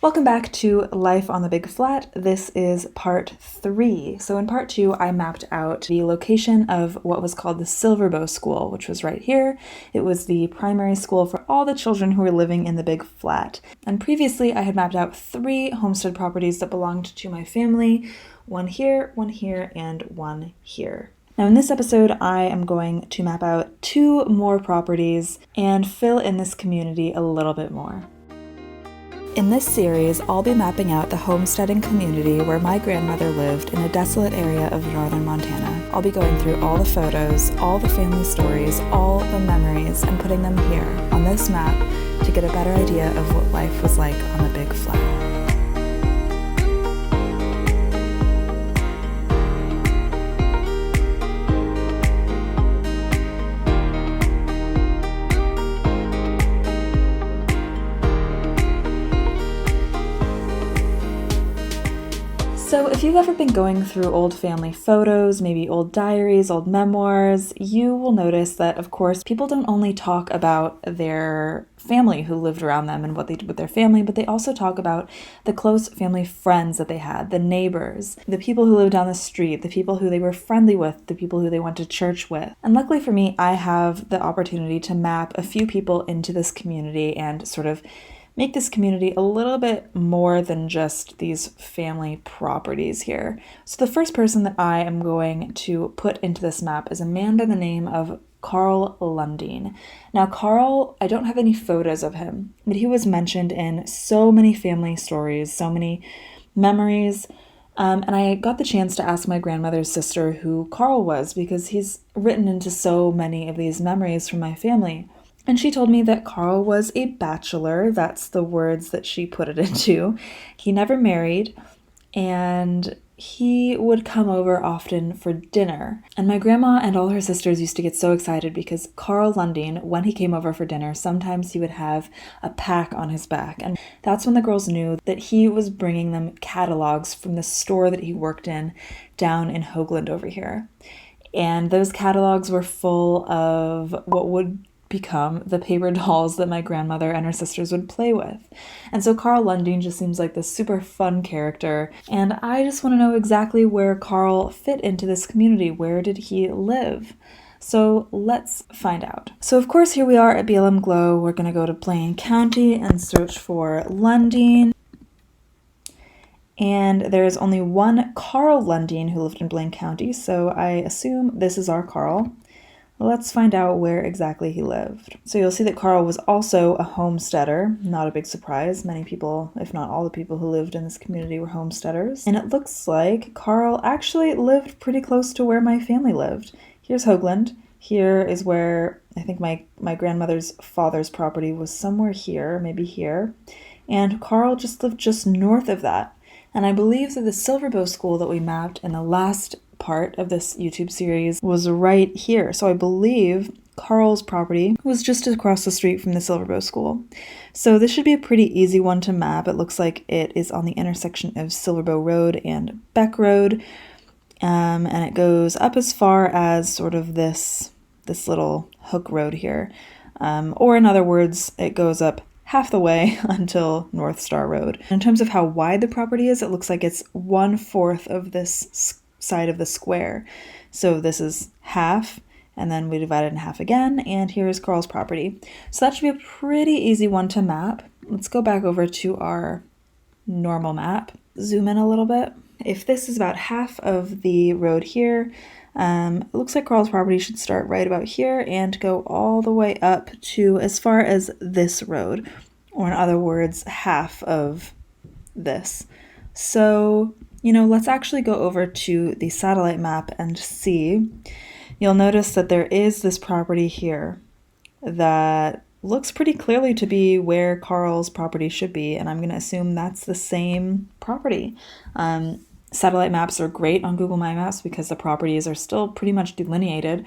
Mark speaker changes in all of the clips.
Speaker 1: Welcome back to Life on the Big Flat. This is part 3. So in part 2, I mapped out the location of what was called the Silverbow School, which was right here. It was the primary school for all the children who were living in the Big Flat. And previously, I had mapped out 3 homestead properties that belonged to my family. One here, and one here. Now in this episode, I am going to map out 2 more properties and fill in this community a little bit more. In this series, I'll be mapping out the homesteading community where my grandmother lived in a desolate area of northern Montana. I'll be going through all the photos, all the family stories, all the memories, and putting them here on this map to get a better idea of what life was like on the Big Flat. So if you've ever been going through old family photos, maybe old diaries, old memoirs, you will notice that, of course, people don't only talk about their family who lived around them and what they did with their family, but they also talk about the close family friends that they had, the neighbors, the people who lived down the street, the people who they were friendly with, the people who they went to church with. And luckily for me, I have the opportunity to map a few people into this community and sort of make this community a little bit more than just these family properties here. So the first person that I am going to put into this map is a man by the name of Karl Lundin. Now Karl, I don't have any photos of him, but he was mentioned in so many family stories, so many memories, and I got the chance to ask my grandmother's sister who Karl was because he's written into so many of these memories from my family. And she told me that Karl was a bachelor. That's the words that she put it into. He never married, and he would come over often for dinner. And my grandma and all her sisters used to get so excited because Karl Lundin, when he came over for dinner, sometimes he would have a pack on his back. And that's when the girls knew that he was bringing them catalogs from the store that he worked in down in Hoagland over here. And those catalogs were full of what would become the paper dolls that my grandmother and her sisters would play with. And so Karl Lundin just seems like this super fun character, and I just want to know exactly where Karl fit into this community. Where did he live? So let's find out. So of course, here we are at BLM Glow. We're going to go to Blaine County and search for Lundin. And there is only one Karl Lundin who lived in Blaine County, so I assume this is our Karl. Let's find out where exactly he lived. So you'll see that Karl was also a homesteader. Not a big surprise. Many people, if not all the people who lived in this community were homesteaders. And it looks like Karl actually lived pretty close to where my family lived. Here's Hoagland. Here is where I think my grandmother's father's property was somewhere here, maybe here. And Karl just lived just north of that. And I believe that the Silverbow School that we mapped in the last part of this YouTube series was right here. So I believe Karl's property was just across the street from the Silverbow School. So this should be a pretty easy one to map. It looks like it is on the intersection of Silverbow Road and Beck Road. And it goes up as far as sort of this little hook road here. Or in other words, it goes up half the way until North Star Road. In terms of how wide the property is, it looks like it's 1/4 of this side of the square. So this is half, and then we divide it in half again, and here is Karl's property. So that should be a pretty easy one to map. Let's go back over to our normal map. Zoom in a little bit. If this is about half of the road here, it looks like Karl's property should start right about here and go all the way up to as far as this road, or in other words, half of this. So, let's actually go over to the satellite map and see. You'll notice that there is this property here that looks pretty clearly to be where Karl's property should be, and I'm going to assume that's the same property. Satellite maps are great on Google My Maps because the properties are still pretty much delineated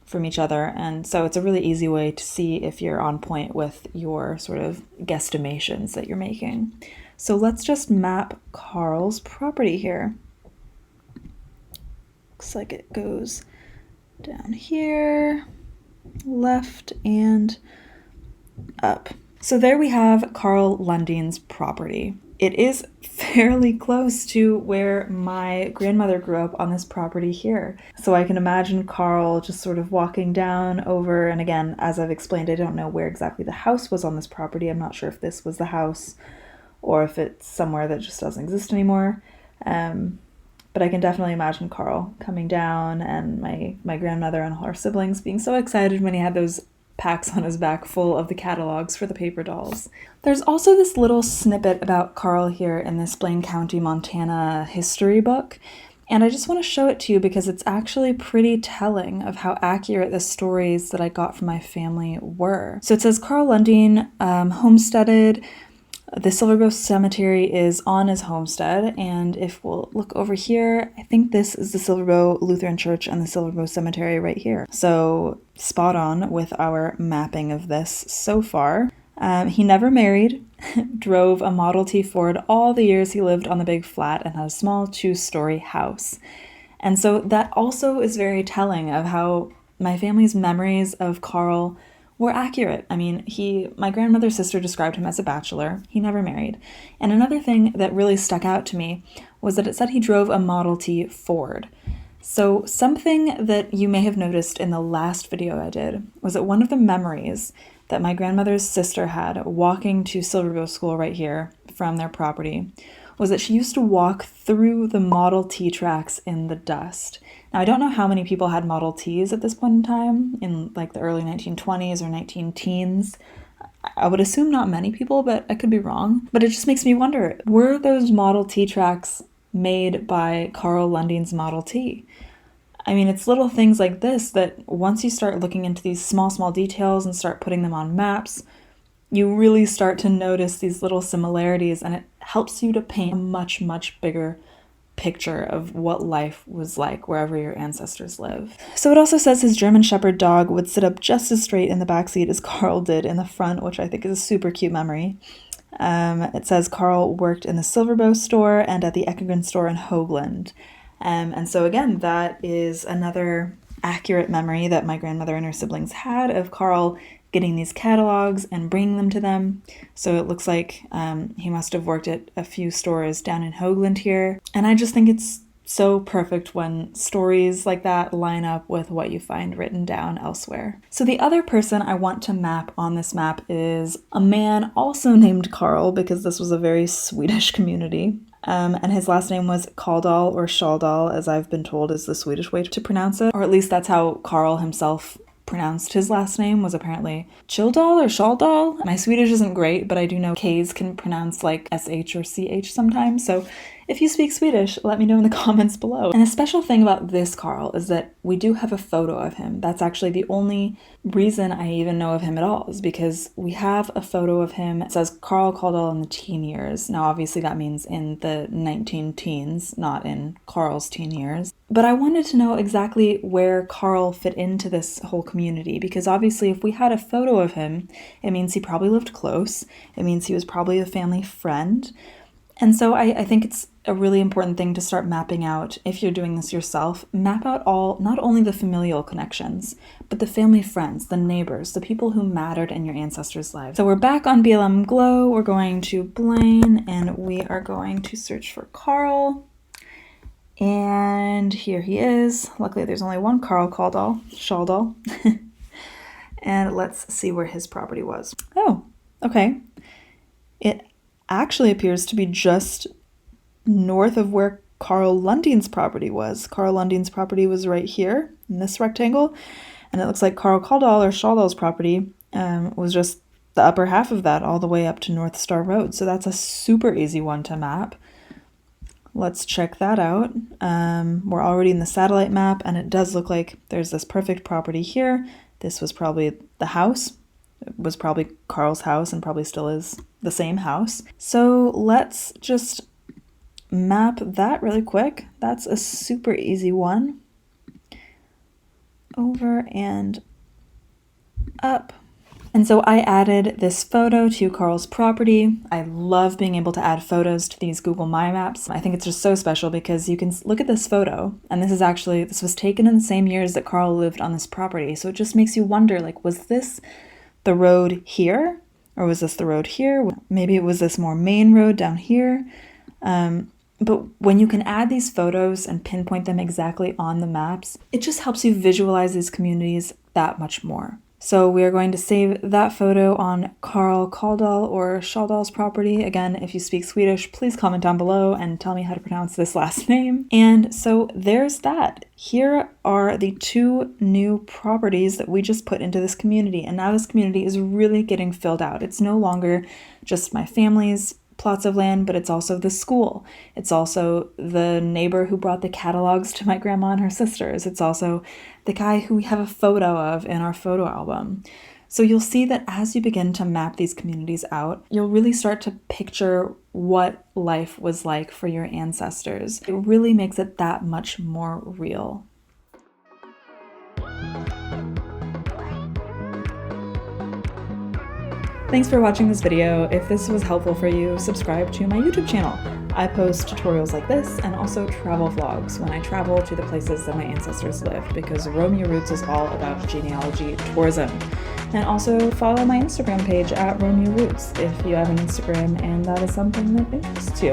Speaker 1: from each other, and so it's a really easy way to see if you're on point with your sort of guesstimations that you're making. So let's just map Karl's property here. Looks like it goes down here, left, and up. So there we have Karl Lundin's property. it is fairly close to where my grandmother grew up on this property here. So I can imagine Karl just sort of walking down over, and again, as I've explained, I don't know where exactly the house was on this property. I'm not sure if this was the house or if it's somewhere that just doesn't exist anymore. But I can definitely imagine Karl coming down and my grandmother and her siblings being so excited when he had those packs on his back full of the catalogs for the paper dolls. There's also this little snippet about Karl here in this Blaine County, Montana history book, and I just want to show it to you because it's actually pretty telling of how accurate the stories that I got from my family were. So it says Karl Lundin homesteaded. The Silver Bow Cemetery is on his homestead, and if we'll look over here, I think this is the Silver Bow Lutheran Church and the Silver Bow Cemetery right here. So spot on with our mapping of this so far. He never married, drove a Model T Ford all the years he lived on the big flat, and had a small 2-story house. And so that also is very telling of how my family's memories of Karl were accurate. I mean, my grandmother's sister described him as a bachelor. He never married. And another thing that really stuck out to me was that it said he drove a Model T Ford. So something that you may have noticed in the last video I did was that one of the memories that my grandmother's sister had walking to Silver Bow School right here from their property was that she used to walk through the Model T tracks in the dust. Now, I don't know how many people had Model Ts at this point in time, in like the early 1920s or 19-teens. I would assume not many people, but I could be wrong. But it just makes me wonder, were those Model T tracks made by Karl Lundin's Model T? I mean, it's little things like this that once you start looking into these small details and start putting them on maps, you really start to notice these little similarities, and it helps you to paint a much bigger picture of what life was like wherever your ancestors live. So it also says his German Shepherd dog would sit up just as straight in the backseat as Karl did in the front, which I think is a super cute memory. It says Karl worked in the Silver Bow store and at the Ekegren store in Hoagland. And so again, that is another accurate memory that my grandmother and her siblings had of Karl getting these catalogs and bringing them to them. So it looks like he must have worked at a few stores down in Hoagland here. And I just think it's so perfect when stories like that line up with what you find written down elsewhere. So the other person I want to map on this map is a man also named Karl, because this was a very Swedish community. And his last name was Kaldal or Schaldal, as I've been told is the Swedish way to pronounce it. Or at least that's how Karl himself pronounced his last name, was apparently Childal or Schaldal. My Swedish isn't great, but I do know K's can pronounce like SH or CH sometimes. So if you speak Swedish, let me know in the comments below. And a special thing about this Karl is that we do have a photo of him. That's actually the only reason I even know of him at all, is because we have a photo of him. It says Karl Kaldal in the teen years. Now, obviously that means in the 19-teens, not in Karl's teen years. But I wanted to know exactly where Karl fit into this whole community, because obviously if we had a photo of him, it means he probably lived close. It means he was probably a family friend. And so I think it's a really important thing to start mapping out, if you're doing this yourself, map out not only the familial connections, but the family friends, the neighbors, the people who mattered in your ancestors' lives. So we're back on BLM Glow. We're going to Blaine, and we are going to search for Karl. And here he is. Luckily, there's only one Karl Schaldal. And let's see where his property was. Oh, okay. It actually appears to be just north of where Karl Lundin's property was. Karl Lundin's property was right here in this rectangle, and it looks like Karl Kaldal or Schaldal's property was just the upper half of that, all the way up to North Star Road. So that's a super easy one to map. Let's check that out. We're already in the satellite map, and it does look like there's this perfect property here. This was probably the house. It was probably Karl's house, and probably still is the same house. So let's just map that really quick. That's a super easy one. Over and up. And so I added this photo to Karl's property. I love being able to add photos to these Google My Maps. I think it's just so special because you can look at this photo, and this was taken in the same years that Karl lived on this property. So it just makes you wonder, like, was this the road here? Or was this the road here? Maybe it was this more main road down here. But when you can add these photos and pinpoint them exactly on the maps, it just helps you visualize these communities that much more. So we are going to save that photo on Karl Kaldal or Schaldal's property. Again, if you speak Swedish, please comment down below and tell me how to pronounce this last name. And so there's that. Here are the 2 new properties that we just put into this community. And now this community is really getting filled out. It's no longer just my family's plots of land, but it's also the school. It's also the neighbor who brought the catalogs to my grandma and her sisters. It's also the guy who we have a photo of in our photo album. So you'll see that as you begin to map these communities out, you'll really start to picture what life was like for your ancestors. It really makes it that much more real. Thanks for watching this video. If this was helpful for you, subscribe to my YouTube channel. I post tutorials like this and also travel vlogs when I travel to the places that my ancestors lived, because Roam Your Roots is all about genealogy tourism. And also follow my Instagram page at Roam Your Roots if you have an Instagram and that is something that interests you.